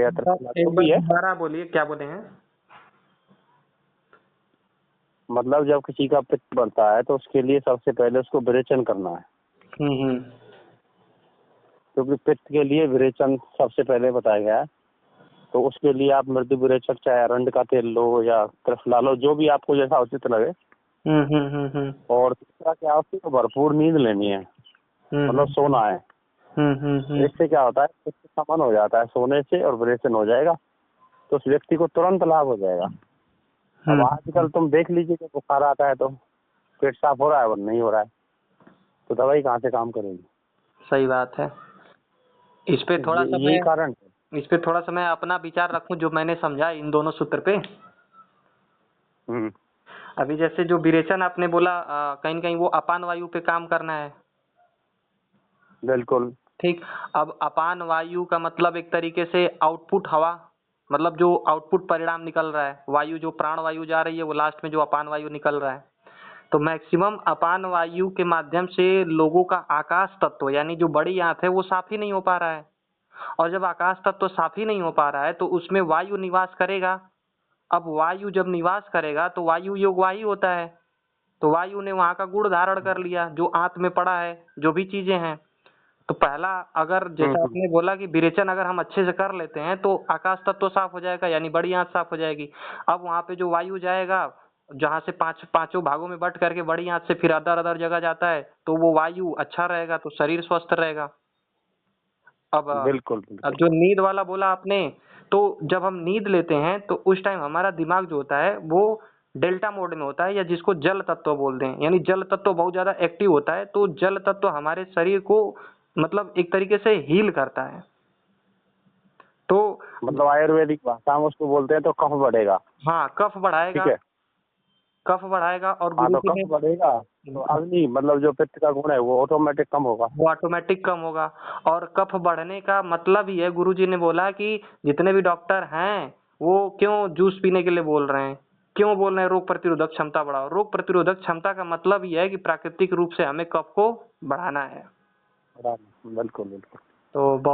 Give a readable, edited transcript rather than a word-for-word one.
या एक त्रिफला एक जो बार भी है। दोबारा बोलिए, क्या बोले हैं? मतलब जब किसी का पित्त बढ़ता है तो उसके लिए सबसे पहले उसको विरेचन करना है, हम्म। क्योंकि पित्त के लिए विरेचन सबसे पहले बताया गया है। तो उसके लिए आप मृदु विरेचक चाहे अरंड का तेल लो या त्रिफला लो, जो भी आपको जैसा उचित लगे। और दूसरा क्या है, उसको भरपूर नींद लेनी है, मतलब सोना है। इससे क्या होता है, पित्त शमन हो जाता है सोने से और विरेचन हो जाएगा, तो उस व्यक्ति को तुरंत लाभ हो जाएगा। अब आजकल तुम देख लीजिए कि बुखार आता है तो पेट साफ हो रहा है और नहीं हो रहा है, तो दवाई कहाँ से काम करेगी। सही बात है। इस पे थोड़ा सा यही कारण है। मैं अपना विचार रखूं जो मैंने समझा इन दोनों सूत्र पे। हम्म, अभी जैसे जो विरेचन आपने बोला, कहीं न कहीं वो अपान वायु पे काम करना है। बिल्कुल। ठीक। अब अपान वायु का मतलब एक तरीके से आउटपुट हवा, मतलब जो आउटपुट परिणाम निकल रहा है, वायु जो प्राण वायु जा रही है वो लास्ट में जो अपान वायु निकल रहा है। तो मैक्सिमम अपान वायु के माध्यम से लोगों का आकाश तत्व यानी जो बड़ी आंत है वो साफ ही नहीं हो पा रहा है। और जब आकाश तत्व साफ ही नहीं हो पा रहा है तो उसमें वायु निवास करेगा। अब वायु जब निवास करेगा तो वायु योग वायु होता है। तो वायु ने वहां का गुण धारण कर लिया जो आंत में पड़ा है, जो भी चीजें हैं। तो पहला, अगर जैसा हम्म, आपने बोला कि विरेचन अगर हम अच्छे से कर लेते हैं तो आकाश तत्व साफ हो जाएगा यानी बड़ी आंत साफ हो जाएगी। अब वहां पे जो वायु जाएगा, जहां से पांचों भागों में बट करके बड़ी आंत से फिर अदर अदर जगह जाता है, तो वो वायु अच्छा रहेगा तो शरीर स्वस्थ रहेगा। अब बिल्कुल अब बिल्कुल। जो नींद वाला बोला आपने, तो जब हम नींद लेते हैं तो उस टाइम हमारा दिमाग जो होता है वो डेल्टा मोड में होता है, या जिसको जल तत्व बोलते हैं, यानी जल तत्व बहुत ज्यादा एक्टिव होता है। तो जल तत्व हमारे शरीर को मतलब एक तरीके से हील करता है। तो मतलब आयुर्वेदिक भाषा में उसको बोलते हैं तो कफ बढ़ेगा। हाँ, कफ ठीक बढ़ाएगा। है। कफ बढ़ाएगा और हाँ, गुरु तो जी कफ ने बढ़ेगा तो अग्नि मतलब जो पित्त का गुण है वो ऑटोमेटिक कम होगा। वो ऑटोमेटिक कम होगा। और कफ बढ़ने का मतलब ही है, गुरुजी ने बोला कि जितने भी डॉक्टर हैं वो क्यों जूस पीने के लिए बोल रहे हैं, क्यों बोल रहे हैं रोग प्रतिरोधक क्षमता बढ़ाओ। रोग प्रतिरोधक क्षमता का मतलब ही है कि प्राकृतिक रूप से हमें कफ को बढ़ाना है। बिल्कुल बिल्कुल। तो